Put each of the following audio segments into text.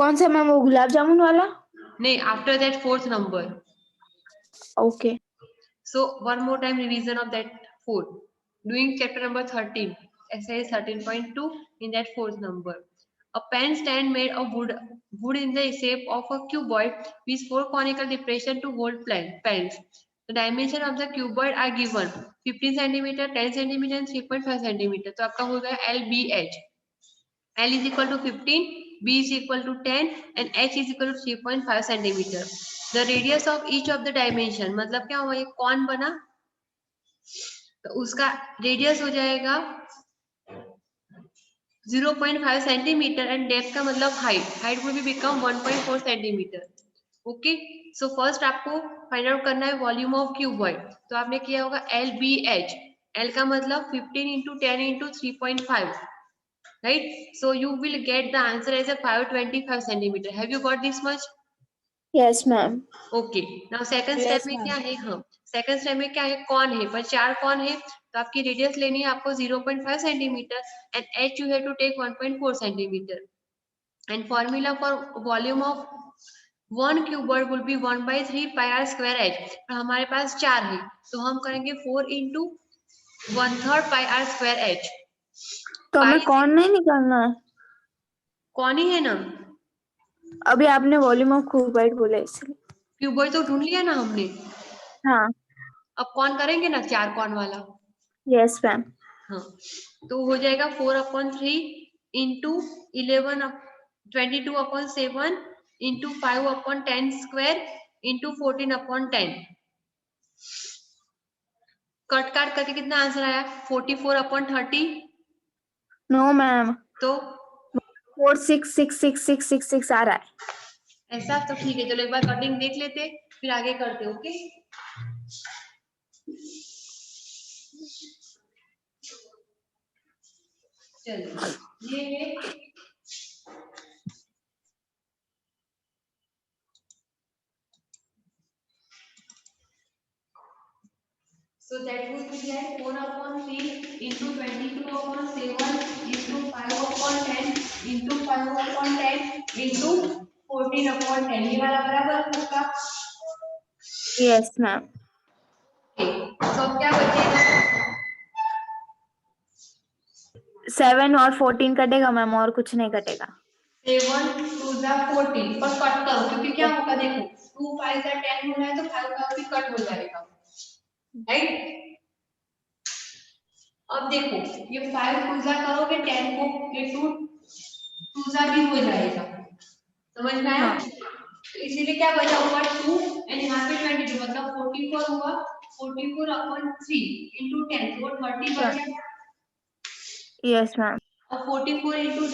कौन सा मैम, वो गुलाब जामुन वाला? नहीं, after that fourth number. Okay. So one more time revision of that 4. Doing chapter number 13, exercise 13.2 in that fourth number. A pen stand made of wood in the shape of a cuboid with 4 conical depression to hold pens. The dimension of the cuboid are given 15 cm, 10 cm and 3.5 cm. तो आपका हो गया LBH. L is equal to 15, B is equal to 10 and H is equal to 3.5 cm. The radius of each of the dimension, मतलब क्या हुआ, ये कौन बना तो उसका रेडियस हो जाएगा 0.5 सेंटीमीटर एंड डेप्थ का मतलब height will be become 1.4 centimetre. Okay, so first आपको फाइंड आउट करना है वॉल्यूम ऑफ क्यूबॉइड. तो आपने किया होगा LBH. L का मतलब 15 into 10 into 3.5, right? So you will get the answer as a 525 centimeter. Have you got this much? Yes ma'am. Okay. Now second step में क्या है, हाँ सेकंड स्टेप में क्या है, कौन है, पर 4 कौन है तो आपकी रेडियस लेनी है आपको 0.5 centimetre and H you have to take 1.4 centimetre. And formula for volume of 1 cuboid will be 1/3 pi r square h. हमारे पास 4 है तो हम करेंगे 4 into 1/3 pi r square h. तो हमें कौन नहीं निकालना है, कौन ही है ना, अभी आपने वॉल्यूम ऑफ क्यूबॉइड बोला इसलिए. क्यूबॉइड तो ढूंढ लिया ना हमने. हाँ. अब कौन करेंगे ना, 4 कौन वाला. Yes ma'am. हाँ, तो हो जाएगा 4/3 into 22/7 into 5/10 square into 14/10. Cut काट करके कितना आंसर आया, 44/30. नो मैम, तो 466666 आ रहा है. ऐसा तो ठीक है, चलो एक बार कटिंग देख लेते फिर आगे करते. ओके, चलिए ये है so that would be like 4/3 into 22/7 into 5/10 into 5/10 into 14/10. ये वाला बराबर होगा. Yes ma'am. तो क्या बचेगा, 7 और 14 कटेगा मैम, और कुछ नहीं कटेगा. 7 2 जा 14 पर कट करो क्योंकि क्या होगा देखो 2 5 जा 10 होना है तो 5 का भी कट हो जाएगा, राइट. अब देखो ये 5 2 जा करोगे 10 को ये 2 जा भी हो जाएगा, समझ में आया. तो इसीलिए क्या बचा हुआ 2 एंड यहाँ पे 22 मतलब 44 हुआ. 44/3 into 10 तो 30 बचा. Yes ma'am. और 44 into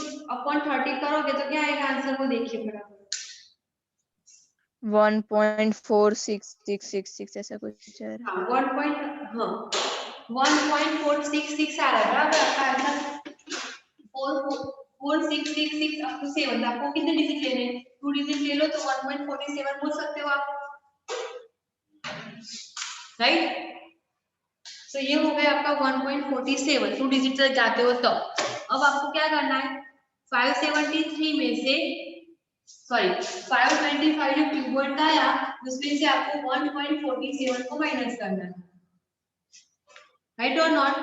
30 करोगे तो क्या आएगा आंसर, को देखिए फटाफट. 1.4666 ऐसा कुछ है. हाँ 1.4666 आ रहा है बराबर आपका आंसर. 4666 up to 7. आपको कितने डिजिट लेने हैं, 2 डिजिट ले लो तो 1.47 बोल सकते हो आप, राइट. तो ये हो गया आपका 1.47, 2 डिजिट तक जाते हो तो. अब आपको क्या करना है, 573 में से 525 जो क्यूबॉइड का आया उसमें से आपको 1.47 को माइनस करना है, राइट और नॉट.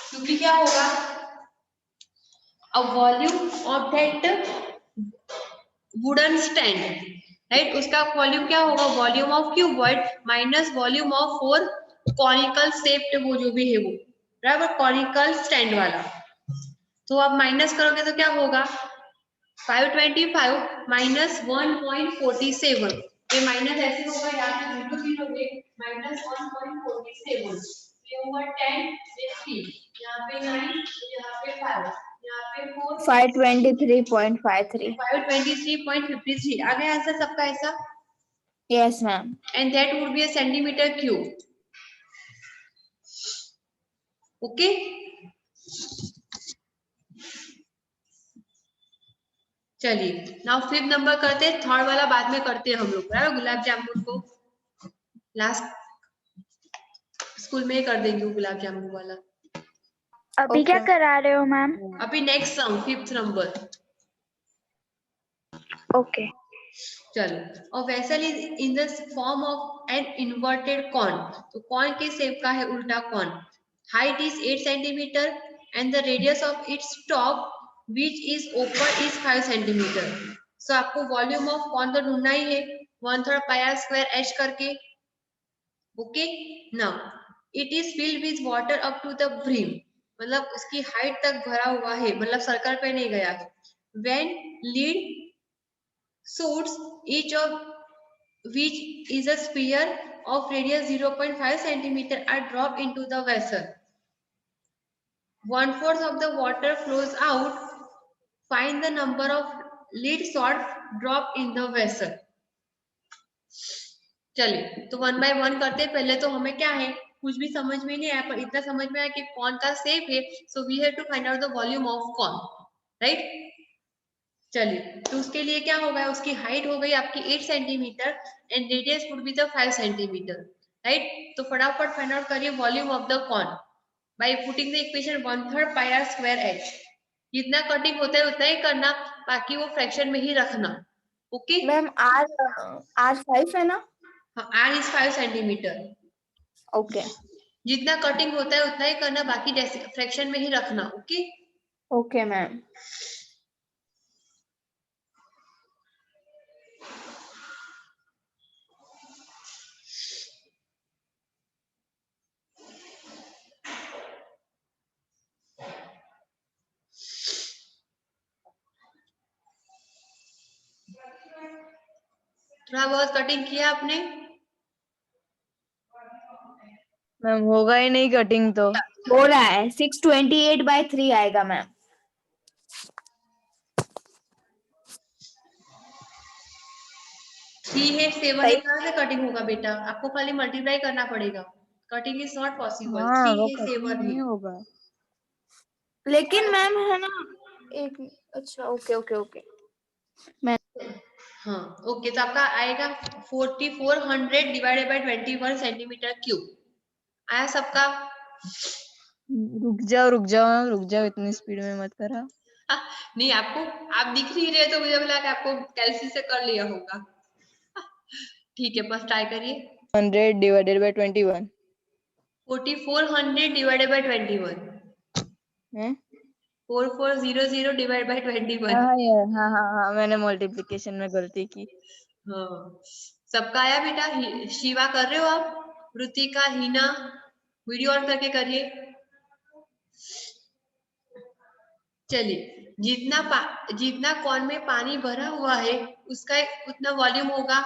क्योंकि क्या होगा, a volume of that wooden stand, right, उसका वॉल्यूम क्या होगा, volume of cuboid minus volume of 4 conical shaped वो जो भी है वो, बराबर, कॉनिकल स्टैंड वाला. तो आप माइनस करोगे तो क्या होगा, 525 माइनस 1.47. ये माइनस ऐसे होगा, यहाँ पे बिल्कुल भी होगे माइनस 1.47. ये हुआ 10, ये 3, यहाँ पे 9, यहाँ पे 5, यहाँ पे 4, 523.53. 523.53 आ गया आंसर सबका ऐसा. Yes ma'am. And that would be a centimetre cube. Okay, चलिए नाउ फिफ्थ नंबर करते हैं. थर्ड वाला बाद में करते हैं हम लोग, बराबर. गुलाब जामुन को लास्ट स्कूल में ही कर देंगे गुलाब जामुन वाला. अभी क्या करा रहे हो मैम? अभी next sum fifth number. Okay. चलो, और vessel is in the form of an inverted cone, तो कॉर्न के शेप का है उल्टा cone, height is 8 centimetre and the radius of its top which is open is 5 centimetre. So आपको volume of cone तो ढूंढना ही है, 1/3 पाई आर स्क्वायर एच करके। Okay, now it is filled with water up to the brim, मतलब उसकी height तक भरा हुआ है, मतलब सर्कल पे नहीं गया है। When lead shoots, each of which is a sphere of radius 0.5 centimeter are dropped into the vessel. 1/4 of the water flows out. Find the number of lead shots dropped in the vessel. चलिए, तो 1 by 1 करते हैं। पहले तो हमें क्या है, कुछ भी समझ में नहीं आया, पर इतना समझ में आया कि कॉर्न का शेप है, so we have to find out the volume of corn, right. चलिए, तो उसके लिए क्या होगा, उसकी हाइट हो गई आपकी 8 centimetre and radius would be the 5 centimetre, right. तो फटाफट फाइंड आउट करिए volume of the corn by putting the equation 1/3 pi r square h. जितना कटिंग होता है उतना ही करना, बाकी वो फ्रैक्शन में ही रखना। ओके मैम R 5 है ना? हाँ, आर इज 5 सेंटीमीटर। ओके जितना कटिंग होता है उतना ही करना, बाकी फ्रैक्शन में ही रखना। Okay okay ma'am. थोड़ा बहुत कटिंग किया आपने? मैम होगा ही नहीं कटिंग तो। हो रहा है, 628/3 आएगा मैम। थ्री है 7 है, कहाँ से कटिंग होगा बेटा, आपको खाली मल्टीप्लाई करना पड़ेगा, कटिंग इज नॉट पॉसिबल। हाँ 3 वो है कटिंग 7 नहीं है। होगा। लेकिन मैम है ना, एक अच्छा ओके ओके ओके। हाँ ओके, तो आपका आएगा 4400 डिवाइडेड बाय 21 सेंटीमीटर क्यूब। आया सबका? रुक जाओ इतनी स्पीड में मत करा। नहीं, आपको आप दिख नहीं रहे तो मुझे लगा कि आपको कैलसी से कर लिया होगा। ठीक है, बस ट्राई करिए। 100 डिवाइडेड बाय 21 4400 डिवाइडेड बाय 21, है। 4400 डिवाइडेड बाय 21। हाँ यार, हाँ मैंने मल्टीप्लिकेशन में गलती की। हाँ, सबका आया बेटा? शिवा कर रहे हो आप? रुतिका, हिना, वीडियो ऑन करके करिए। चलिए, जितना कॉर्न में पानी भरा हुआ है उसका उतना वॉल्यूम होगा,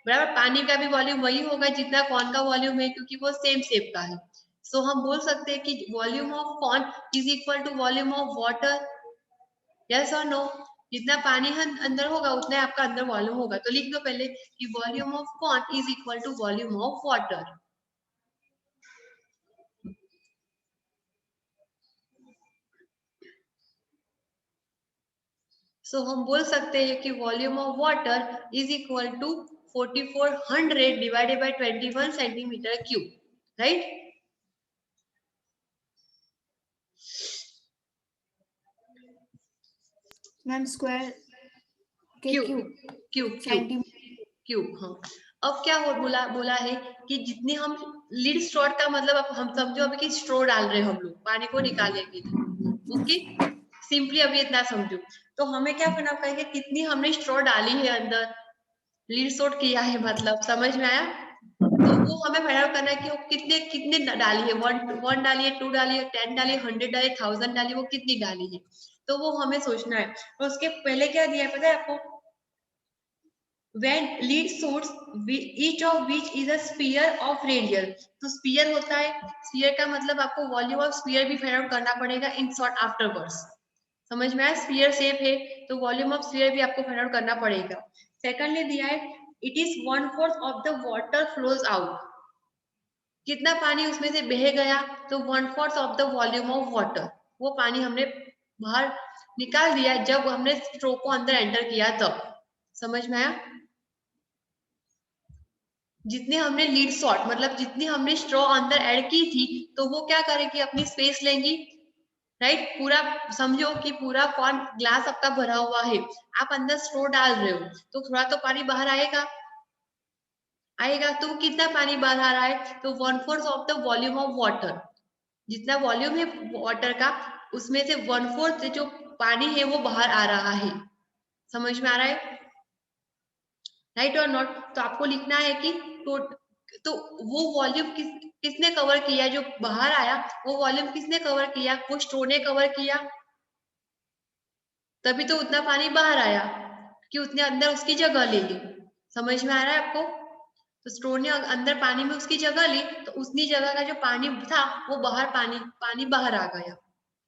बराबर। पानी का भी वॉल्यूम वही होगा जितना कॉर्न का वॉल्यूम है, क्योंकि वो सेम शेप का है। सो हम बोल सकते हैं कि volume of corn is equal to volume of water. Yes और नो? जितना पानी अंदर होगा उतना ही आपका अंदर वॉल्यूम होगा। तो लिख दो पहले कि volume of corn is equal to volume of water. So हम बोल सकते हैं कि volume of water is equal to 4400 divided by 21 centimetre cube, right. Ma'am square के क्यूब क्यूब हाँ। अब क्या हो बोला है कि जितनी हम लीड स्ट्रॉ का मतलब अब हम समझो अभी कि स्ट्रो डाल रहे हैं हम लोग पानी को निकालेंगे। ओके, सिंपली अभी इतना समझो। तो हमें क्या करना पड़ेगा, कितनी हमने स्ट्रो डाली है अंदर, लीड स्ट्रॉ किया है, मतलब समझ में आया? तो वो हमें फाइंड आउट करना है कि वो कितने कितने डाली है, 1 डाली है, 2 डाली है, 10 डाली है, 100 डाली है, 1000 डाली है, वो कितनी डाली है, तो वो हमें सोचना है। और उसके पहले क्या दिया है पता है आपको? When lead shoots, each of which is a sphere of radius. तो स्पीयर होता है, स्पीयर का मतलब आपको वॉल्यूम ऑफ स्पीयर भी फाइंड आउट करना पड़ेगा इन शॉर्ट आफ्टरवर्ड्स। समझ में आया? स्पीयर शेप है तो वॉल्यूम ऑफ स्पीयर भी आपको फाइंड आउट करना पड़ेगा। सेकंडली दिया है it is 1/4 of the water flows out. कितना पानी उसमें से बह गया, तो 1/4 of the volume of water, वो पानी हमने बाहर निकाल दिया जब हमने स्ट्रो को अंदर एंटर किया तब। समझ में आया? जितने हमने लीड शॉट मतलब जितनी हमने स्ट्रॉ अंदर ऐड की थी, तो वो क्या करेगी, अपनी स्पेस लेंगी, राइट। पूरा समझो कि पूरा कॉर्न ग्लास आपका भरा हुआ है, आप अंदर स्ट्रो डाल रहे हो तो थोड़ा तो पानी बाहर आएगा। तो कितना पानी बाहर आ रहा है? तो 1/4 of the volume of water, जितना वॉल्यूम है वाटर का उसमें से 1/4 जो पानी है वो बाहर आ रहा है। समझ में आ रहा है? राइट और नॉट? तो आपको लिखना है कि तो वो वॉल्यूम किसने कवर किया, जो बाहर आया वो वॉल्यूम किसने कवर किया? वो स्ट्रो ने कवर किया, तभी तो उतना पानी बाहर आया कि उसने अंदर उसकी जगह ले ली। समझ में आ रहा है आपको? तो स्ट्रो ने अंदर पानी में उसकी जगह ली, तो उसकी जगह का जो पानी था वो बाहर पानी बाहर आ गया।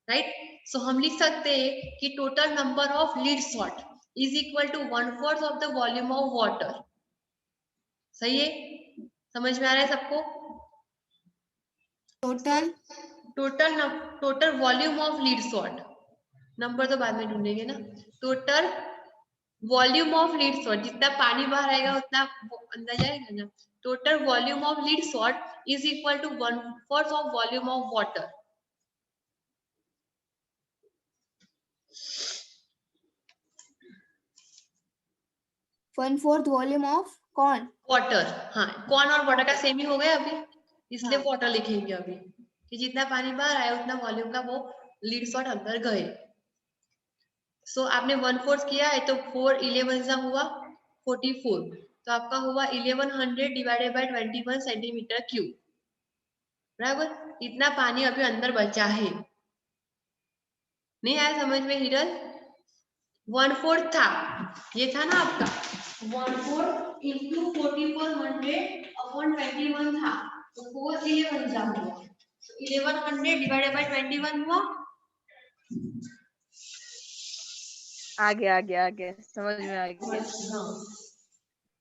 राइट। सो हम लिख सकते हैं कि total number of lead salt is equal to 1/4 of the volume of water. सही है? समझ में आ रहा है सबको? Total volume of lead salt, number तो बाद में ढूंढेंगे ना। Total volume of lead salt, जितना पानी बाहर आएगा उतना अंदर जाएगा ना। Total volume of lead salt is equal to 1/4 of volume of water. One fourth volume of corn water, हाँ कॉर्न और वाटर का सेम ही हो गया अभी, इसलिए हाँ। वाटर लिखेंगे अभी कि जितना पानी बाहर आया उतना वॉल्यूम का वो लीड सॉल्ट अंदर गए। सो आपने 1/4 किया है तो 4 11 हुआ 44, तो आपका हुआ 1100 डिवाइडेड बाय 21 सेंटीमीटर क्यूब। बराबर, इतना पानी अभी अंदर बचा है। नहीं आया समझ में हिरल? 1/4 था, ये था ना आपका 1/4 इंटू 4400 अपॉन 21 था, तो 4 11 हुआ, तो 1100 डिवाइडेड बाय 21 हुआ। आगे समझ में आ गया।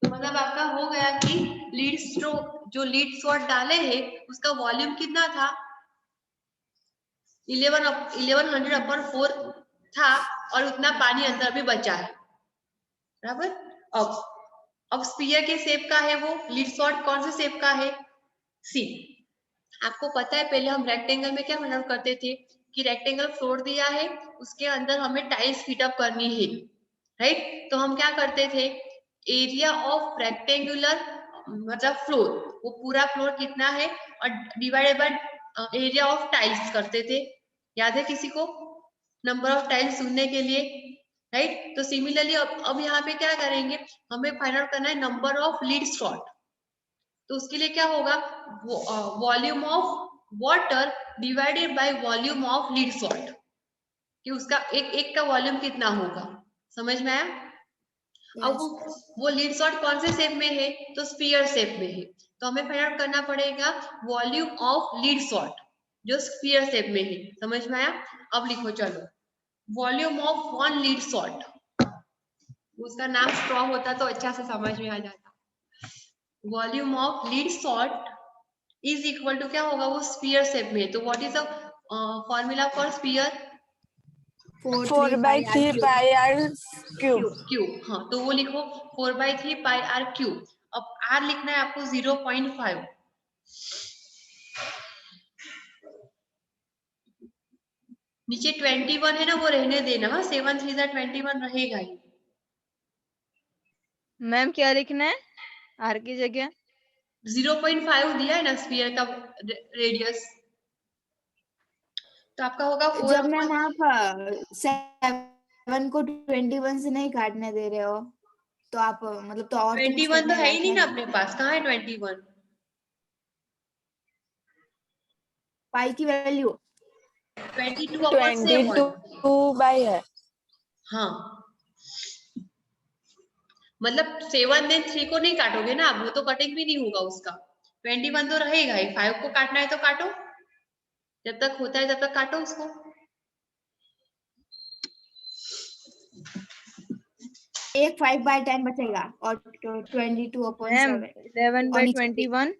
तो मतलब आपका हो गया कि लीड स्ट्रोक जो लीड सॉल्ट डाले हैं उसका वॉल्यूम कितना था? 1100 अपॉन 4 था और उतना पानी अंदर भी बचा है। बराबर। अब स्फीयर के शेप का है वो लीड सॉल्ट, कौन से शेप का है? सी। आपको पता है पहले हम रेक्टेंगल में क्या मेथड करते थे कि रेक्टेंगल फ्लोर दिया है, उसके अंदर हमें टाइल्स फिट अप करनी है। राइट। तो हम क्या करते थे, एरिया ऑफ रेक्टेंगुलर मतलब फ्लोर, वो पूरा फ्लोर कितना है और divided by area of tiles करते थे। याद है किसी को नंबर ऑफ टाइल्स चुनने के लिए? राइट। तो सिमिलरली अब यहाँ पे क्या करेंगे, हमें फाइंड आउट करना है नंबर ऑफ लीड सॉल्ट। तो उसके लिए क्या होगा, volume of water divided by volume of lead salt, कि उसका एक का वॉल्यूम कितना होगा। समझ में आया? अब वो लीड सॉल्ट कौन से शेप में है? तो स्फीयर शेप में है, तो हमें फाइंड आउट करना पड़ेगा वॉल्यूम ऑफ लीड सॉल्ट जो स्फीयर शेप में है। समझ में आया? अब लिखो चलो, volume of one lead salt, उसका नाम स्ट्रॉ होता तो अच्छा से समझ में आ जाता। Volume of lead salt is equal to क्या होगा, वो स्फीयर शेप में, तो what is the formula for sphere? 4/3 pi r cube. Cube, हाँ तो वो लिखो 4/3 पाई आर क्यूब। अब आर लिखना है आपको 0.5। नीचे 21 है ना, वो रहने देना, 7 3 21 रहेगा ही। मैम क्या लिखना है आर की जगह? 0.5 दिया है ना स्फीयर का रेडियस, तो आपका होगा 4 जब मैम आप 7 को 21 से नहीं काटने दे रहे हो तो आप मतलब तो और तो कुछ 21 तो करने है ही लायक नहीं है ना ना। अपने पास, कहाँ है 21? पाई की वैल्यू 22 अपॉन 7। 22 बाई है। हाँ मतलब 7 देन 3 को नहीं काटोगे ना आप, वो तो कटिंग भी नहीं होगा उसका। 21 तो रहेगा ही, 5 को काटना है तो काटो, जब तक होता है तब तक काटो उसको। एक 5/10 बचेगा और 22/7 मैम 11/21।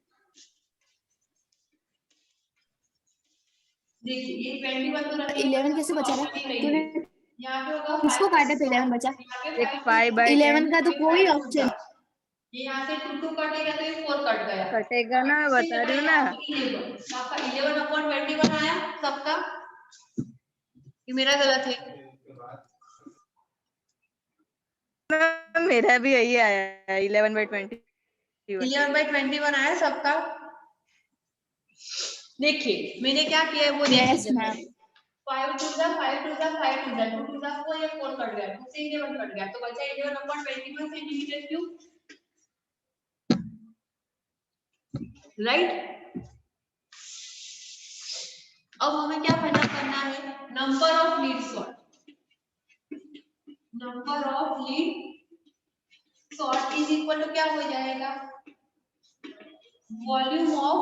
देखिए ये 21 तो रहेगा, 11 कैसे बचा रहा है तूने? यहाँ पे होगा किसको 5 काटा तो 11 बचा? यहाँ पे एक 5 5/10 11 का तो कोई ऑप्शन ये यहाँ से 2 कटेगा तो ये 4 कट गया, कटेगा ना, इससे बता रही हूँ कटेगा ना। आपका 11 आपका 11/21 आया सबका। कि मेरा गलत है? मैम मेरा भी यही आया है 11/21। 11/21 आया सबका? देखिए मैंने क्या किया है वो देख Yes, लीजिए। ma'am. 5 to the 5 to the 5 to the 2 to the 4 या 4 कट गया, 2 से 11 कट गया, तो बचा 11/21 सेंटीमीटर क्यूब, राइट? अब हमें क्या फाइंड आउट करना है? Number of lead sort. Number of lead sort is equal to क्या हो जाएगा? वॉल्यूम ऑफ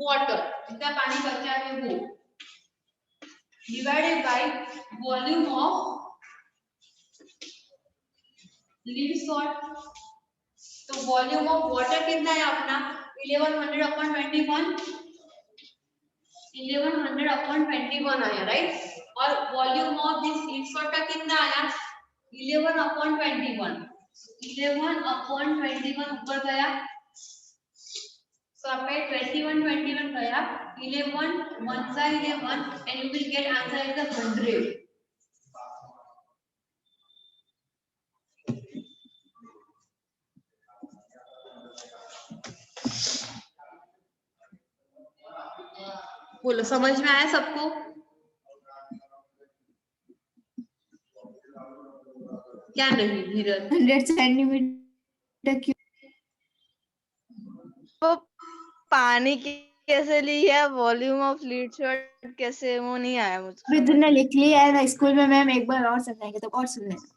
वाटर, जितना पानी बचा है वो, divided by volume of lead salt. तो वॉल्यूम ऑफ वाटर कितना है अपना? 1100/21, 1100/21 आया, राइट? और volume of this lead salt का कितना आया? 11/21, 11/21 ऊपर गया, so आपका 21 गया, 11 1 सा 11 and you will get answer as the 100. बोलो समझ में आया सबको? क्या नहीं धीरज? 100 सेंटीमीटर क्यूब। वो पानी की कैसे ली है, वॉल्यूम ऑफ लीड सॉल्ट कैसे, वो नहीं आया मुझको अभी समझ तूने में। लिख लिया है ना स्कूल में, मैम एक बार और समझाएंगे तो और सुन लेना।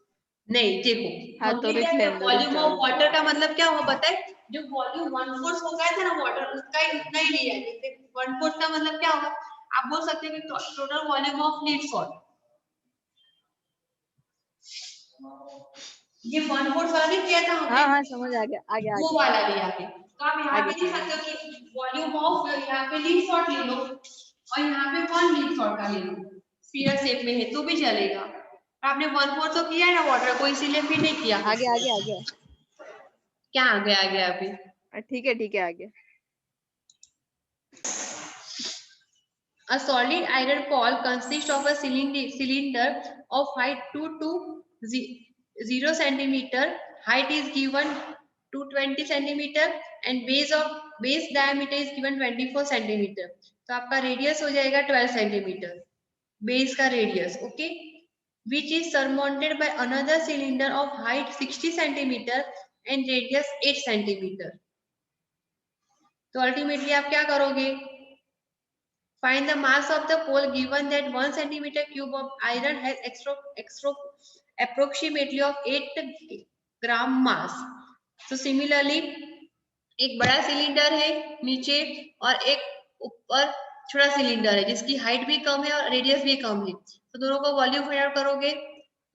नहीं देखो, हाँ तो लिख लेंगे, रुक वॉल्यूम जाओ, ऑफ रुक जाओ। वाटर का मतलब क्या हुआ पता है? जो वॉल्यूम 1/4 हो गया था ना वाटर, उसका ही उतना ही लिया है। जैसे 1/4 का मतलब क्या होगा? आप बोल सकते हो कि total volume of lead salt, ये 1/4 वाला नहीं किया था हमने, हाँ हाँ समझ आ गया, आगे वो आगे वाला लिया है। तो आप यहाँ आगे पे नहीं सकते हो कि वॉल्यूम ऑफ, यहाँ पे लीड सॉल्ट ले लो और यहाँ पे 1 लीड सॉल्ट का ले लो, स्फीयर शेप में है तो भी चलेगा। आपने 1/4 तो किया है ना वाटर को, इसीलिए फिर नहीं किया। आगे आगे आगे क्या आ गया अभी? ठीक है आगे। A solid iron ball consists of a cylinder of height 2 to 0 centimeter. Height is given 220 centimeter and base diameter is given 24 centimeter. तो आपका रेडियस हो जाएगा 12 centimeter, बेस का radius, okay, which is surmounted by another cylinder of height 60 centimeter and radius 8 centimeter. तो ultimately आप क्या करोगे? Find the mass of the pole given that 1 centimeter cube of iron has approximately of 8 gram mass. So similarly, एक बड़ा cylinder है नीचे और एक ऊपर छोटा सिलेंडर है जिसकी हाइट भी कम है और रेडियस भी कम है। तो दोनों का वॉल्यूम फाइंड आउट करोगे,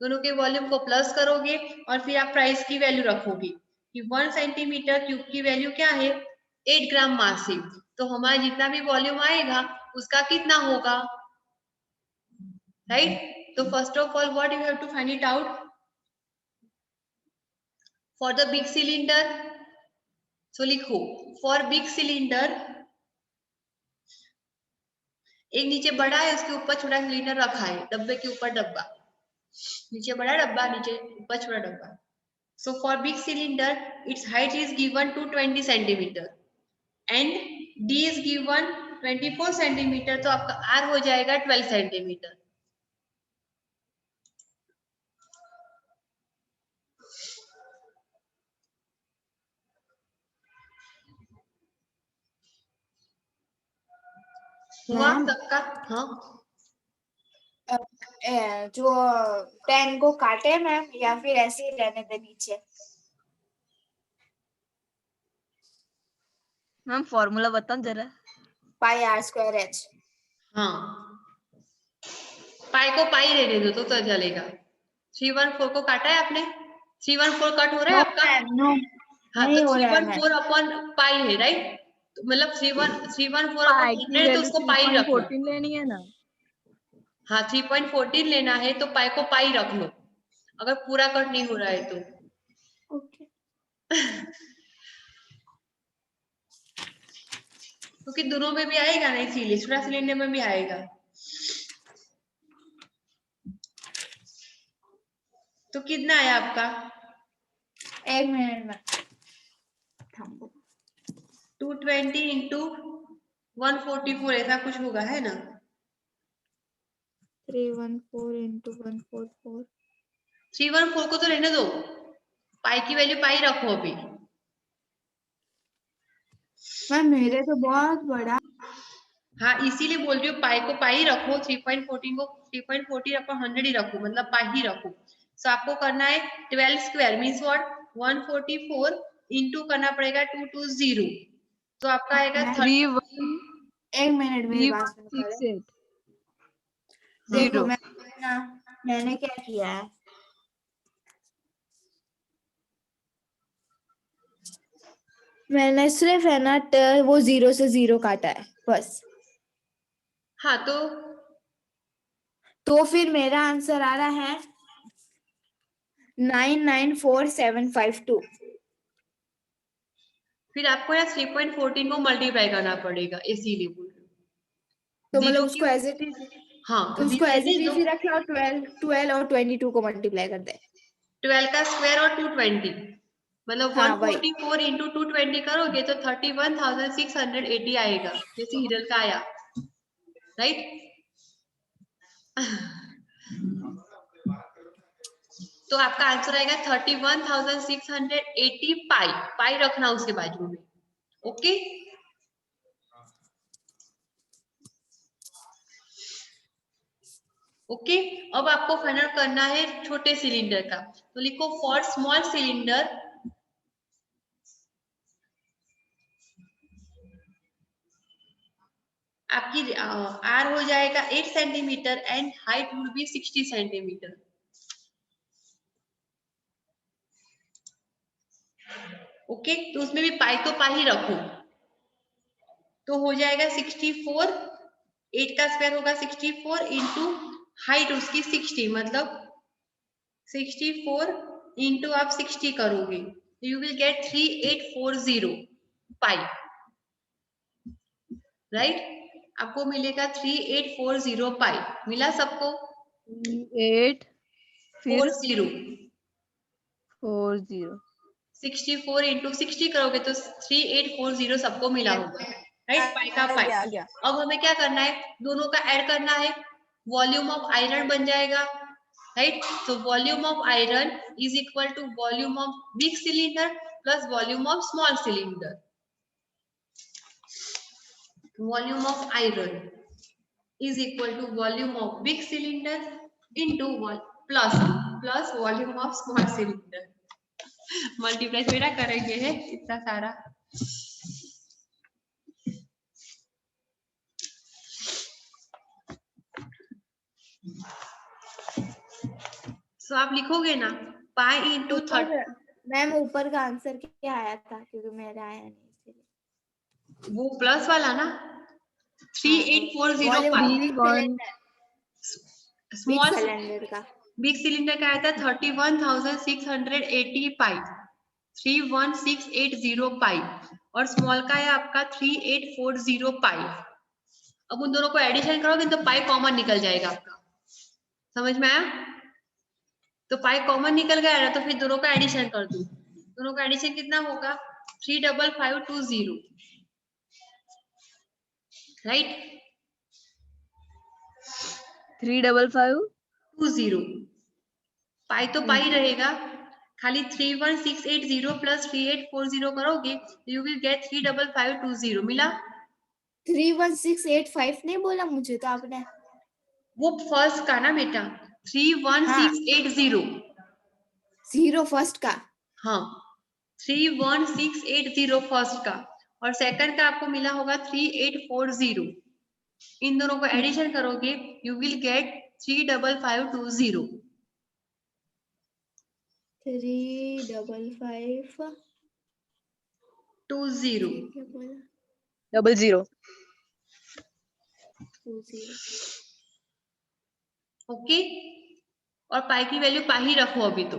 दोनों के वॉल्यूम को प्लस करोगे और फिर आप प्राइस की वैल्यू रखोगे कि 1 सेंटीमीटर क्यूब की वैल्यू क्या है? 8 ग्राम मास है। तो हमारा जितना भी वॉल्यूम आएगा उसका कितना होगा, राइट? तो first of all what you have to find it out for the big cylinder. So लिखो फॉर बिग सिलेंडर, एक नीचे बड़ा है उसके ऊपर छोटा सिलेंडर रखा है, डब्बे के ऊपर डब्बा, नीचे बड़ा डब्बा नीचे ऊपर छोटा डब्बा। So for big cylinder its height is given to 20 centimetre and d is given 24 centimetre, तो आपका आर हो जाएगा 12 सेंटीमीटर। हुआ सबका? हाँ जो पेन को काटे मैम या फिर ऐसे ही रहने दे नीचे? मैम फॉर्मूला बताओ जरा। पाई r²h। हाँ, पाई को पाई रहने दो तो चलेगा। 314 को काटा है आपने? 314 कट हो रहा है आपका? नो हाँ, नहीं तो हो रहा है 314 अपन पाई है, राइट? तो मतलब 314 अपन पाई की 100 तो वैल्यू उसको पाई रखो। 3.14 लेनी है ना? हाँ 3.14 लेना है तो पाई को पाई रख लो, अगर पूरा कट नहीं हो रहा है तो। ओके। क्योंकि दोनों में भी आएगा ना, इसीलिए छोटा सिलेंडर में भी आएगा। तो कितना आया आपका? 1 मिनट में थांबो। 220 इंटू 144 ऐसा कुछ होगा, है ना? 314 into 144। 314 को तो रहने दो, पाई की वैल्यू पाई रखो अभी। मैम मेरे तो बहुत बड़ा। हाँ इसीलिए बोल रही हूँ, पाई को पाई रखो, 3.14 को 3.14 अपन 100 ही रखो, मतलब पाई ही रखो। सो आपको करना है 12 स्क्वायर मीन्स व्हाट, 144 इंटू करना पड़ेगा 220, तो आपका आएगा 1 मिनट मेरी बात सुनो पहले। 3168 देखो 0। मैंने क्या किया है, मैंने सिर्फ है ना वो 0 से 0 काटा है बस। हाँ तो फिर मेरा आंसर आ रहा है 994752। फिर आपको यहाँ 3.14 को मल्टीप्लाई करना पड़ेगा, इसीलिए बोल रही हूँ। तो मतलब जीरो उसको की, एज इट इज, हाँ तो उसको जीरो एज रहने इट दो, इज ही रखे और 12 और 22 को मल्टीप्लाई कर दे। 12 का स्क्वायर और 220, मतलब हाँ वही। 144 इंटू 220 करोगे तो 31,680 आएगा, जैसे हिरल का आया, राइट? तो आपका आंसर आएगा 31,680 पाई, पाई रखना उसके बाजू में। Okay, okay. अब आपको फाइनल करना है छोटे सिलेंडर का, तो लिखो फॉर स्मॉल सिलेंडर आपकी आर हो जाएगा 8 centimetre and height would be 60 centimetre. Okay, तो उसमें भी पाई तो पाई ही रखो, तो हो जाएगा 64, 8 का स्क्वायर होगा 64 इंटू हाइट उसकी 60, मतलब 64 इंटू आप 60 करोगे, you will gate 3840 pi, right? आपको मिलेगा 3840 पाई, मिला सबको? 8 फिर 40, 40 64 इंटू 60 करोगे तो 3840 सबको मिला होगा, राइट? पाई का पाई। आ गया। अब हमें क्या करना है, दोनों का ऐड करना है, वॉल्यूम ऑफ आयरन बन जाएगा, राइट? तो volume of iron is equal to volume of big cylinder plus volume of small cylinder. Volume of iron is equal to volume of big cylinder into plus volume of small cylinder। Multiply बेटा करेंगे है इतना सारा। सो आप लिखोगे ना pi into 30, ma'am ऊपर का आंसर क्या आया था, क्योंकि मेरा आया नहीं इसलिए। वो प्लस वाला ना, 3840 पाई। बिग स्मॉल सिलेंडर का बिग सिलेंडर का आया था 31,680 पाई, 31680 पाई, और स्मॉल का है आपका 3840 पाई। अब उन दोनों को एडिशन करोगे तो पाई कॉमन निकल जाएगा आपका, समझ में आया? तो पाई कॉमन निकल गया ना, तो फिर दोनों का एडिशन कर दो, दोनों का एडिशन कितना होगा 35520, राइट? 355 पाई तो पाई रहेगा, खाली 31680 प्लस 3840 करोगे यू विल गेट 35520, मिला? 31685 नहीं बोला मुझे तो आपने। वो फर्स्ट का ना बेटा, 31680। 0 फर्स्ट का। हाँ 31680 फर्स्ट का, और सेकंड का आपको मिला होगा 3840। इन दोनों को एडिशन करोगे यू विल गेट 35520। 355 20। क्या बोला 00 20। ओके, और पाई की वैल्यू पाई ही रखो अभी तो,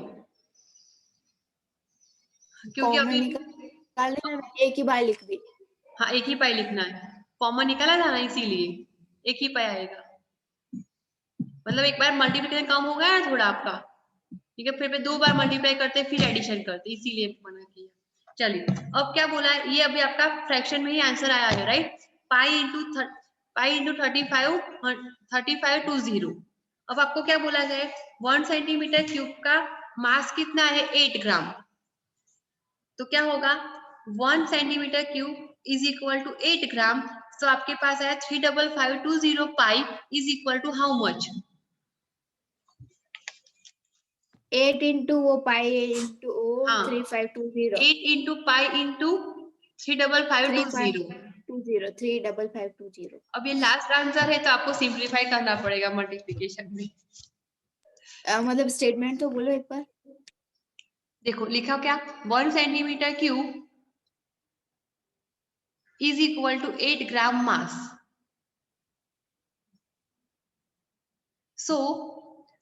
क्योंकि कॉमन अभी निकाल लेना, एक ही बार लिख दी। हाँ एक ही पाई लिखना है, कॉमन निकाला था ना इसीलिए एक ही पाई आएगा, मतलब एक बार मल्टीप्लिकेशन कम हो गया ना थोड़ा आपका, ठीक है, फिर 2 बार मल्टीप्लाई करते फिर एडिशन करते, इसीलिए मना किया। चलिए अब क्या बोला है, ये अभी आपका फ्रैक्शन में ही आंसर आया है, राइट। Pi into 35 to 0। अब आपको क्या बोला जाए, 1 सेंटीमीटर क्यूब का मास कितना है, 8 ग्राम। तो क्या होगा, 1 centimetre cube is equal to 8 gram. तो आपके पास आया 35520 pi is equal to how much. 8 into वो पाई इंटू हाँ। 3520 8 इंटू पाई इंटू 35520। 3520। अब ये लास्ट आंसर है तो आपको सिंप्लीफाई करना पड़ेगा मल्टीप्लिकेशन में। मतलब स्टेटमेंट तो बोलो एक बार। देखो लिखा क्या, 1 centimetre cube is equal to 8 gram mass. So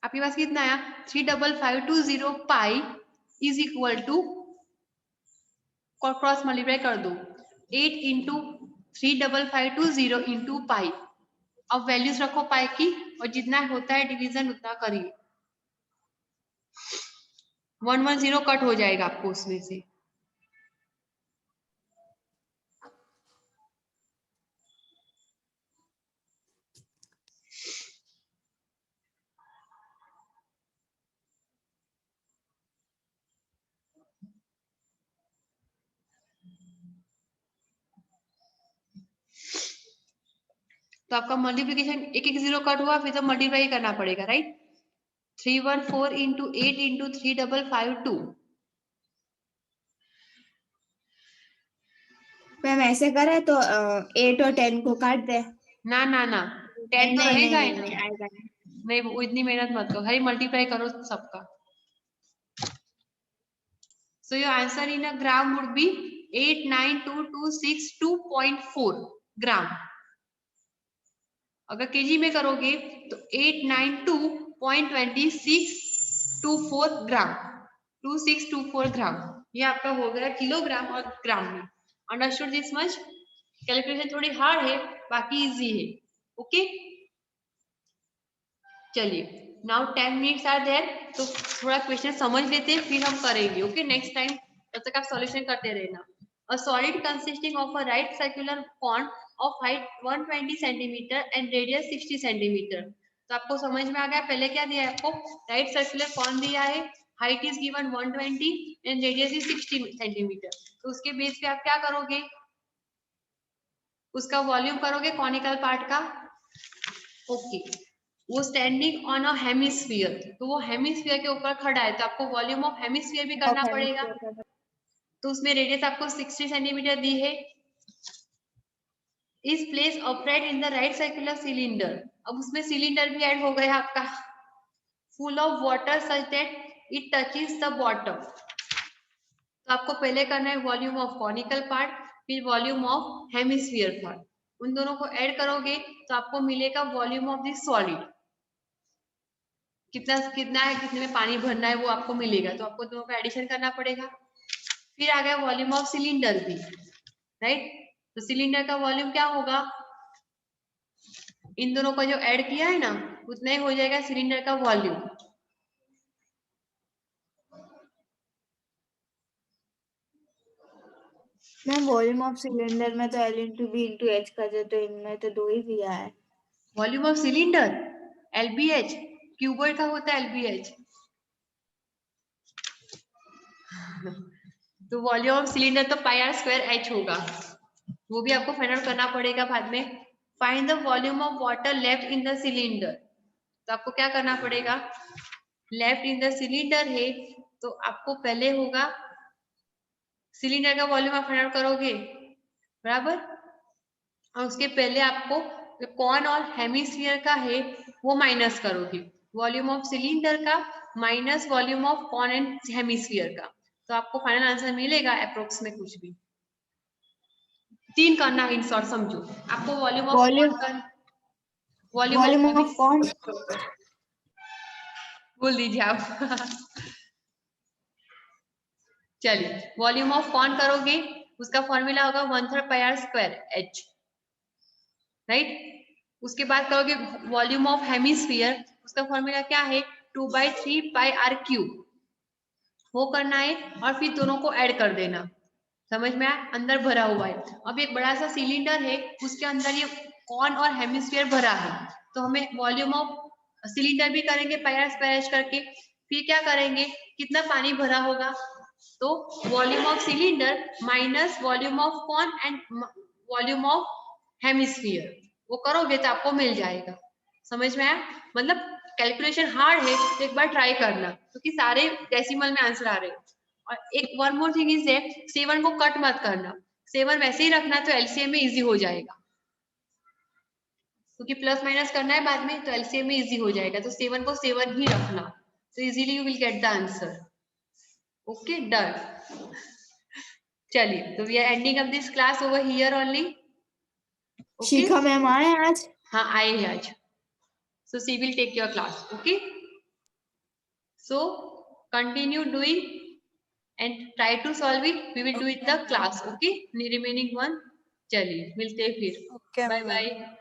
आपके पास कितना आया, 35520 pi is equal to, cross multiply कर दो, 8 इंटू 35520 इंटू पाई। अब वैल्यूज रखो पाई की, और जितना होता है डिवीजन उतना करिए। 110 कट हो जाएगा आपको उसमें से। तो आपका मल्टीप्लिकेशन एक 0 कट हुआ, फिर तो मल्टीप्लाई करना पड़ेगा, राइट। 314 into 8 into 3552। मैम ऐसे करे तो 8 और 10 को काट दे। ना ना ना, 10 नहीं तो नहीं रहेगा नहीं ही नहीं, ना। आएगा नहीं। नहीं, वो इतनी मेहनत मत करो, भाई मल्टीप्लाई करो सबका। So your answer in a gram would be 89226.4 ग्राम। अगर केजी में करोगे तो 892.2624 ग्राम, 2624 ग्राम। ये आपका हो गया किलोग्राम और ग्राम में। Understood this much. कैलकुलेशन थोड़ी हार्ड है, बाकी इजी है। ओके चलिए, नाउ 10 मिनट्स आर देयर, तो थोड़ा क्वेश्चन समझ लेते हैं फिर हम करेंगे। ओके नेक्स्ट टाइम, तब तक आप सॉल्यूशन करते रहना। A solid consisting of a right circular cone of height 120 centimeter and radius 60 centimeter. तो आपको समझ में आ गया, पहले क्या दिया है आपको, राइट सर्कुलर कॉन दिया है, height is given 120 and radius is 60 centimetre. तो उसके बेस पे आप क्या करोगे, उसका वॉल्यूम करोगे कॉनिकल पार्ट का। ओके वो स्टैंडिंग ऑन अ हेमिस्फीयर, तो वो हेमिस्फीयर के ऊपर खड़ा है, तो आपको वॉल्यूम ऑफ हेमिस्फीयर भी करना पड़ेगा। तो उसमें रेडियस आपको 60 सेंटीमीटर दी है। Is place upright in the right circular cylinder. अब उसमें सिलेंडर भी ऐड हो गया आपका, full of water such that it touches the bottom. तो आपको पहले करना है वॉल्यूम ऑफ कॉनिकल पार्ट, फिर वॉल्यूम ऑफ हेमिस्फीयर पार्ट। उन दोनों को ऐड करोगे तो आपको मिलेगा वॉल्यूम ऑफ दिस सॉलिड। कितना कितना है, कितने में पानी भरना है वो आपको मिलेगा, तो आपको दोनों का एडिशन करना पड़ेगा। फिर आ गया वॉल्यूम ऑफ सिलेंडर भी, राइट। तो सिलेंडर का वॉल्यूम क्या होगा, इन दोनों को जो ऐड किया है ना उतना ही हो जाएगा सिलेंडर का volume. Ma'am volume of cylinder में तो L into b into h का जो, तो इनमें तो 2 ही दिया है। Volume of cylinder LBH, cuboid का होता है LBH। तो वॉल्यूम ऑफ सिलेंडर तो पाई आर स्क्वायर एच होगा, वो भी आपको फाइंड आउट करना पड़ेगा बाद में। Find the volume of water left in the cylinder. तो आपको क्या करना पड़ेगा, लेफ्ट इन द सिलेंडर है तो आपको पहले होगा सिलेंडर का वॉल्यूम आप फाइंड आउट करोगे, बराबर। और उसके पहले आपको कॉन और हेमिस्फीयर का है वो माइनस करोगे, वॉल्यूम ऑफ सिलेंडर का minus volume of cone and hemisphere का। तो आपको फाइनल आंसर मिलेगा अप्रोक्स में कुछ भी 3 करना। इन शॉर्ट समझो, आपको volume of cone, volume of cone, बोल दीजिए आप। चलिए वॉल्यूम ऑफ कॉन करोगे, उसका फॉर्मूला होगा 1/3 pi r square H, right. उसके बाद करोगे वॉल्यूम ऑफ हेमिस्फीयर, उसका फॉर्मूला क्या है 2/3 पाई आर क्यूब। वो करना है और फिर दोनों को ऐड कर देना। समझ में आया? अंदर भरा हुआ है। अब एक बड़ा सा सिलेंडर है, उसके अंदर ये कॉन और हेमिस्फीयर भरा है, तो हमें वॉल्यूम ऑफ सिलेंडर भी करेंगे पैरेज करके। फिर क्या करेंगे, कितना पानी भरा होगा, तो volume of cylinder minus volume of cone and volume of hemisphere, वो करोगे तो आपको मिल जाएगा। समझ में आया? मतलब कैलकुलेशन हार्ड है तो एक बार ट्राई करना, क्योंकि सारे डेसिमल में आंसर आ रहे हैं। और एक one more thing is that 7 को कट मत करना, 7 वैसे ही रखना तो एलसीएम में इजी हो जाएगा, क्योंकि प्लस माइनस करना है बाद में, तो एलसीएम में इजी हो जाएगा। तो 7 को 7 ही रखना, तो easily you will get the answer. Okay, done. चलिए, तो we are ending up this class over here only. Shikha ma'am आए आज? हाँ, आए हैं आज। So she will take your class. Okay. So continue doing and try to solve it. We will do it the class. Okay. Remaining one. चलिए मिलते हैं फिर. Okay, Bye ma'am. bye.